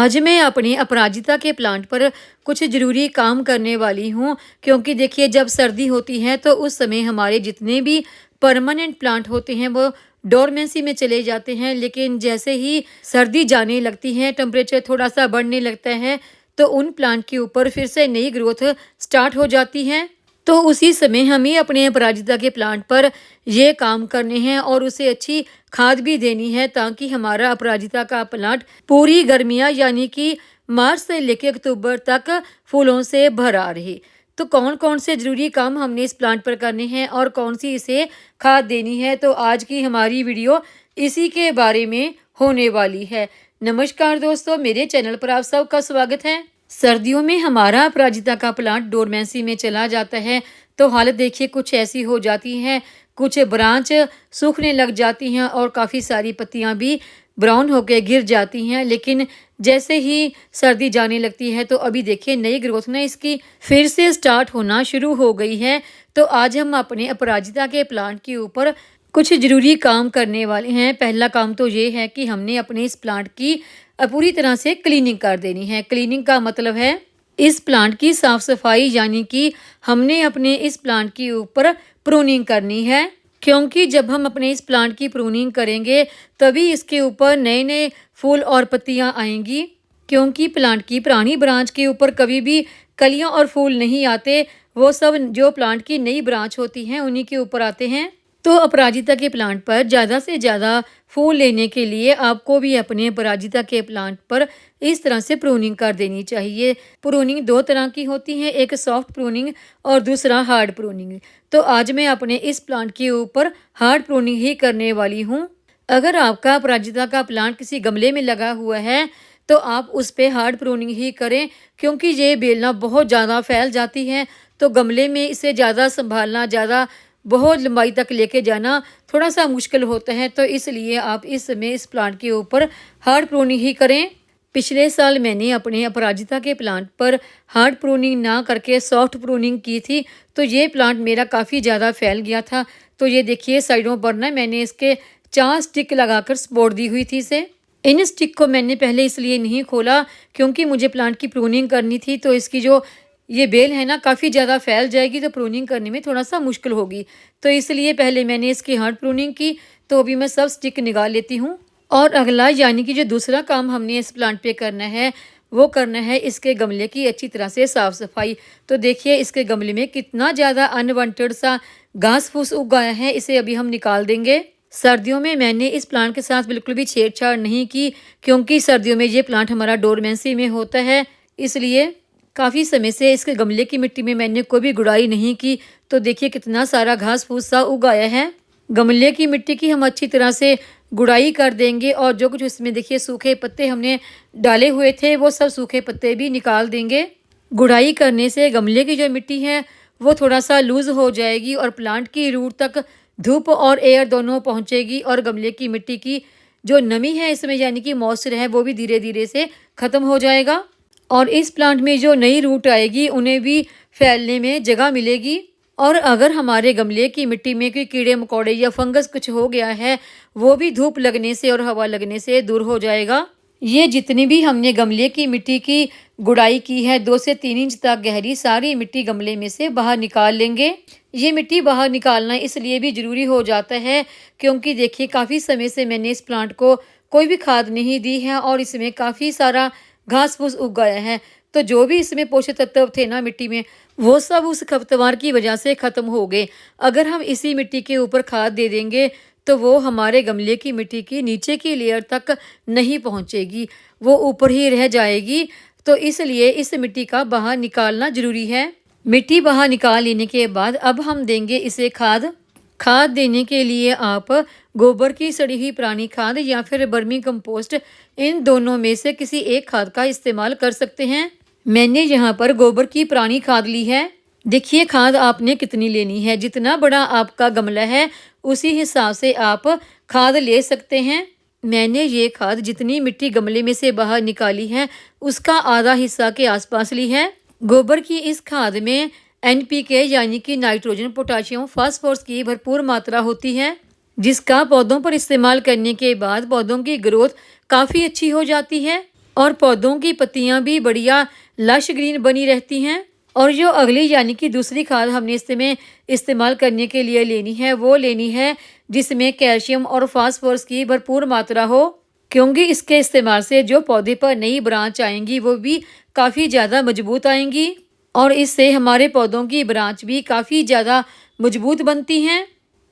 आज मैं अपनी अपराजिता के प्लांट पर कुछ ज़रूरी काम करने वाली हूँ, क्योंकि देखिए जब सर्दी होती है तो उस समय हमारे जितने भी परमानेंट प्लांट होते हैं वो डोरमेंसी में चले जाते हैं। लेकिन जैसे ही सर्दी जाने लगती है, टेम्परेचर थोड़ा सा बढ़ने लगता है, तो उन प्लांट के ऊपर फिर से नई ग्रोथ स्टार्ट हो जाती है। तो उसी समय हमें अपने अपराजिता के प्लांट पर ये काम करने हैं और उसे अच्छी खाद भी देनी है, ताकि हमारा अपराजिता का प्लांट पूरी गर्मियाँ यानी कि मार्च से लेकर अक्टूबर तक फूलों से भरा रहे। तो कौन कौन से ज़रूरी काम हमने इस प्लांट पर करने हैं और कौन सी इसे खाद देनी है, तो आज की हमारी वीडियो इसी के बारे में होने वाली है। नमस्कार दोस्तों, मेरे चैनल पर आप सबका स्वागत है। सर्दियों में हमारा अपराजिता का प्लांट डोरमेंसी में चला जाता है, तो हालत देखिए कुछ ऐसी हो जाती है, कुछ ब्रांच सूखने लग जाती हैं और काफ़ी सारी पत्तियां भी ब्राउन होकर गिर जाती हैं। लेकिन जैसे ही सर्दी जाने लगती है तो अभी देखिए नई ग्रोथ ना इसकी फिर से स्टार्ट होना शुरू हो गई है। तो आज हम अपने अपराजिता के प्लांट के ऊपर कुछ ज़रूरी काम करने वाले हैं। पहला काम तो ये है कि हमने अपने इस प्लांट की पूरी तरह से क्लीनिंग कर देनी है। क्लीनिंग का मतलब है इस प्लांट की साफ सफाई, यानी कि हमने अपने इस प्लांट के ऊपर प्रूनिंग करनी है। क्योंकि जब हम अपने इस प्लांट की प्रूनिंग करेंगे तभी इसके ऊपर नए नए फूल और पत्तियां आएंगी। क्योंकि प्लांट की पुरानी ब्रांच के ऊपर कभी भी कलियां और फूल नहीं आते, वो सब जो प्लांट की नई ब्रांच होती हैं उन्हीं के ऊपर आते हैं। तो अपराजिता के प्लांट पर ज़्यादा से ज़्यादा फूल लेने के लिए आपको भी अपने अपराजिता के प्लांट पर इस तरह से प्रूनिंग कर देनी चाहिए। प्रूनिंग दो तरह की होती है, एक सॉफ्ट प्रूनिंग और दूसरा हार्ड प्रूनिंग। तो आज मैं अपने इस प्लांट के ऊपर हार्ड प्रूनिंग ही करने वाली हूँ। अगर आपका अपराजिता का प्लांट किसी गमले में लगा हुआ है तो आप उस पर हार्ड प्रूनिंग ही करें, क्योंकि ये बेलना बहुत ज़्यादा फैल जाती है। तो गमले में इसे ज़्यादा संभालना, ज़्यादा बहुत लंबाई तक लेके जाना थोड़ा सा मुश्किल होता है। तो इसलिए आप इस समय इस प्लांट के ऊपर हार्ड प्रूनिंग ही करें। पिछले साल मैंने अपने अपराजिता के प्लांट पर हार्ड प्रूनिंग ना करके सॉफ्ट प्रूनिंग की थी, तो ये प्लांट मेरा काफ़ी ज़्यादा फैल गया था। तो ये देखिए साइडों पर ना मैंने इसके 4 स्टिक लगाकर सपोर्ट दी हुई थी इसे। इन स्टिक को मैंने पहले इसलिए नहीं खोला क्योंकि मुझे प्लांट की प्रूनिंग करनी थी, तो इसकी जो ये बेल है ना काफ़ी ज़्यादा फैल जाएगी, तो प्रूनिंग करने में थोड़ा सा मुश्किल होगी। तो इसलिए पहले मैंने इसकी हार्ड प्रूनिंग की। तो अभी मैं सब स्टिक निकाल लेती हूँ। और अगला यानी कि जो दूसरा काम हमने इस प्लांट पे करना है वो करना है इसके गमले की अच्छी तरह से साफ़ सफाई। तो देखिए इसके गमले में कितना ज़्यादा अनवांटेड सा घास फूस उग गया है, इसे अभी हम निकाल देंगे। सर्दियों में मैंने इस प्लांट के साथ बिल्कुल भी छेड़छाड़ नहीं की, क्योंकि सर्दियों में ये प्लांट हमारा डोरमेंसी में होता है, इसलिए काफ़ी समय से इसके गमले की मिट्टी में मैंने कोई भी गुड़ाई नहीं की। तो देखिए कितना सारा घास फूस सा उग आया है। गमले की मिट्टी की हम अच्छी तरह से गुड़ाई कर देंगे और जो कुछ उसमें देखिए सूखे पत्ते हमने डाले हुए थे वो सब सूखे पत्ते भी निकाल देंगे। गुड़ाई करने से गमले की जो मिट्टी है वो थोड़ा सा लूज़ हो जाएगी और प्लांट की रूट तक धूप और एयर दोनों पहुंचेगी और गमले की मिट्टी की जो नमी है इसमें यानी कि मॉइस्चर है वो भी धीरे धीरे से ख़त्म हो जाएगा। और इस प्लांट में जो नई रूट आएगी उन्हें भी फैलने में जगह मिलेगी। और अगर हमारे गमले की मिट्टी में कोई कीड़े मकोड़े या फंगस कुछ हो गया है वो भी धूप लगने से और हवा लगने से दूर हो जाएगा। ये जितनी भी हमने गमले की मिट्टी की गुड़ाई की है 2 से 3 इंच तक गहरी, सारी मिट्टी गमले में से बाहर निकाल लेंगे। ये मिट्टी बाहर निकालना इसलिए भी ज़रूरी हो जाता है क्योंकि देखिए काफ़ी समय से मैंने इस प्लांट को कोई भी खाद नहीं दी है और इसमें काफ़ी सारा घास फूस उग गया है। तो जो भी इसमें पोषक तत्व थे ना मिट्टी में वो सब उस खरपतवार की वजह से ख़त्म हो गए। अगर हम इसी मिट्टी के ऊपर खाद दे देंगे तो वो हमारे गमले की मिट्टी की नीचे की लेयर तक नहीं पहुंचेगी, वो ऊपर ही रह जाएगी। तो इसलिए इस मिट्टी का बाहर निकालना ज़रूरी है। मिट्टी बाहर निकाल लेने के बाद अब हम देंगे इसे खाद। खाद देने के लिए आप गोबर की सड़ी हुई पुरानी खाद या फिर वर्मी कंपोस्ट, इन दोनों में से किसी एक खाद का इस्तेमाल कर सकते हैं। मैंने यहाँ पर गोबर की पुरानी खाद ली है। देखिए खाद आपने कितनी लेनी है, जितना बड़ा आपका गमला है उसी हिसाब से आप खाद ले सकते हैं। मैंने ये खाद जितनी मिट्टी गमले में से बाहर निकाली है उसका आधा हिस्सा के आसपास ली है। गोबर की इस खाद में NPK यानी कि नाइट्रोजन, पोटाशियम, फास्फोरस की भरपूर मात्रा होती है, जिसका पौधों पर इस्तेमाल करने के बाद पौधों की ग्रोथ काफ़ी अच्छी हो जाती है। और पौधों की पत्तियां भी बढ़िया लश ग्रीन बनी रहती हैं। और जो अगली यानी कि दूसरी खाद हमने इसमें इस्तेमाल करने के लिए लेनी है वो लेनी है जिसमें कैल्शियम और फास्फोरस की भरपूर मात्रा हो, क्योंकि इसके इस्तेमाल से जो पौधे पर नई ब्रांच आएंगी वो भी काफ़ी ज़्यादा मजबूत आएंगी और इससे हमारे पौधों की ब्रांच भी काफ़ी ज़्यादा मजबूत बनती हैं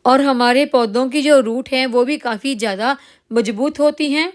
और हमारे पौधों की जो रूट हैं वो भी काफ़ी ज़्यादा मजबूत होती हैं।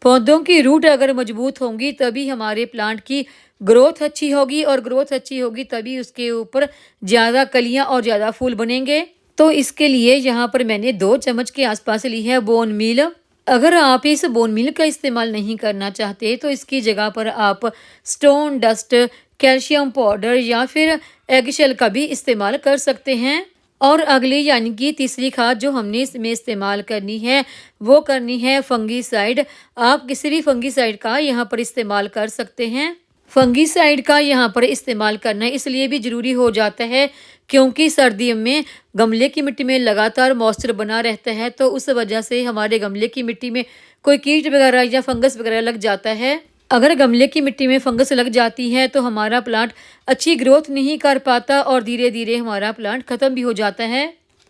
पौधों की रूट अगर मजबूत होंगी तभी हमारे प्लांट की ग्रोथ अच्छी होगी और ग्रोथ अच्छी होगी तभी उसके ऊपर ज़्यादा कलियां और ज़्यादा फूल बनेंगे। तो इसके लिए यहाँ पर मैंने 2 चम्मच के आसपास ली है बोन मील। अगर आप इस बोन मील का इस्तेमाल नहीं करना चाहते तो इसकी जगह पर आप स्टोन डस्ट, कैल्शियम पाउडर या फिर एगशेल का भी इस्तेमाल कर सकते हैं। और अगली यानी कि तीसरी खाद जो हमने इसमें इस्तेमाल करनी है वो करनी है फंगीसाइड। आप किसी भी फंगीसाइड का यहाँ पर इस्तेमाल कर सकते हैं। फंगीसाइड का यहाँ पर इस्तेमाल करना इसलिए भी ज़रूरी हो जाता है क्योंकि सर्दियों में गमले की मिट्टी में लगातार मॉइस्चर बना रहता है, तो उस वजह से हमारे गमले की मिट्टी में कोई कीट वगैरह या फंगस वगैरह लग जाता है। अगर गमले की मिट्टी में फंगस लग जाती है तो हमारा प्लांट अच्छी ग्रोथ नहीं कर पाता और धीरे धीरे हमारा प्लांट ख़त्म भी हो जाता है।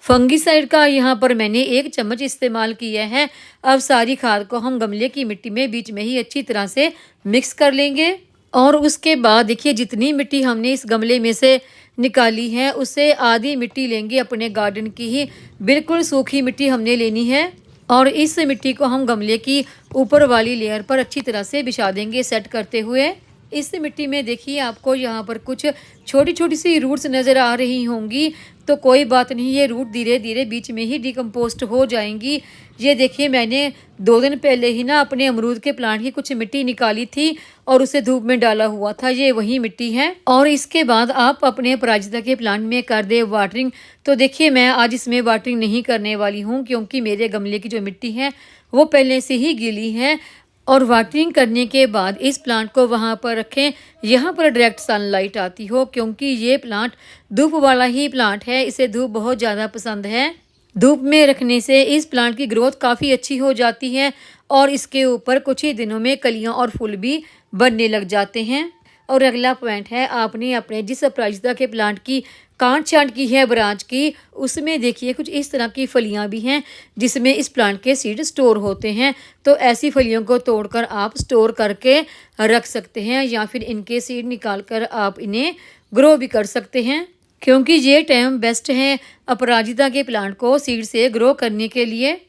फंगीसाइड का यहाँ पर मैंने 1 चम्मच इस्तेमाल किया है। अब सारी खाद को हम गमले की मिट्टी में बीच में ही अच्छी तरह से मिक्स कर लेंगे और उसके बाद देखिए जितनी मिट्टी हमने इस गमले में से निकाली है उससे आधी मिट्टी लेंगे अपने गार्डन की ही बिल्कुल सूखी मिट्टी हमने लेनी है और इस मिट्टी को हम गमले की ऊपर वाली लेयर पर अच्छी तरह से बिछा देंगे सेट करते हुए। इस मिट्टी में देखिए आपको यहाँ पर कुछ छोटी छोटी सी रूट्स नज़र आ रही होंगी, तो कोई बात नहीं, ये रूट धीरे धीरे बीच में ही डिकम्पोस्ट हो जाएंगी। ये देखिए मैंने 2 दिन पहले ही ना अपने अमरूद के प्लांट की कुछ मिट्टी निकाली थी और उसे धूप में डाला हुआ था, ये वही मिट्टी है। और इसके बाद आप अपने अपराजिता के प्लांट में कर दे वाटरिंग। तो देखिए मैं आज इसमें वाटरिंग नहीं करने वाली हूँ क्योंकि मेरे गमले की जो मिट्टी है वो पहले से ही गीली है। और वाटरिंग करने के बाद इस प्लांट को वहाँ पर रखें यहाँ पर डायरेक्ट सनलाइट आती हो, क्योंकि ये प्लांट धूप वाला ही प्लांट है, इसे धूप बहुत ज़्यादा पसंद है। धूप में रखने से इस प्लांट की ग्रोथ काफ़ी अच्छी हो जाती है और इसके ऊपर कुछ ही दिनों में कलियाँ और फूल भी बनने लग जाते हैं। और अगला पॉइंट है, आपने अपने जिस अपराजिता के प्लांट की काट छांट की है ब्रांच की, उसमें देखिए कुछ इस तरह की फलियां भी हैं जिसमें इस प्लांट के सीड स्टोर होते हैं। तो ऐसी फलियों को तोड़कर आप स्टोर करके रख सकते हैं या फिर इनके सीड निकाल कर आप इन्हें ग्रो भी कर सकते हैं, क्योंकि ये टाइम बेस्ट है अपराजिता के प्लांट को सीड से ग्रो करने के लिए।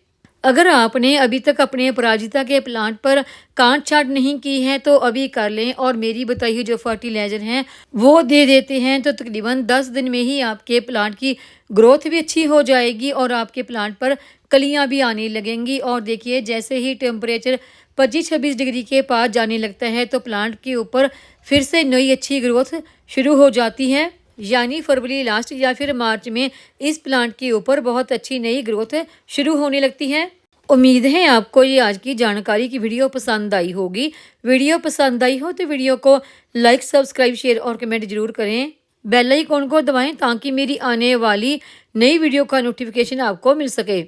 अगर आपने अभी तक अपने अपराजिता के प्लांट पर काट छांट नहीं की है तो अभी कर लें और मेरी बताई हुई जो फर्टिलाइज़र हैं वो दे देते हैं, तो तकरीबन 10 दिन में ही आपके प्लांट की ग्रोथ भी अच्छी हो जाएगी और आपके प्लांट पर कलियां भी आने लगेंगी। और देखिए जैसे ही टेम्परेचर 25-26 डिग्री के पास जाने लगता है तो प्लांट के ऊपर फिर से नई अच्छी ग्रोथ शुरू हो जाती है, यानी फरवरी लास्ट या फिर मार्च में इस प्लांट के ऊपर बहुत अच्छी नई ग्रोथ शुरू होने लगती है। उम्मीद है आपको ये आज की जानकारी की वीडियो पसंद आई होगी। वीडियो पसंद आई हो तो वीडियो को लाइक, सब्सक्राइब, शेयर और कमेंट जरूर करें। बेल आइकन को दबाएं ताकि मेरी आने वाली नई वीडियो का नोटिफिकेशन आपको मिल सके।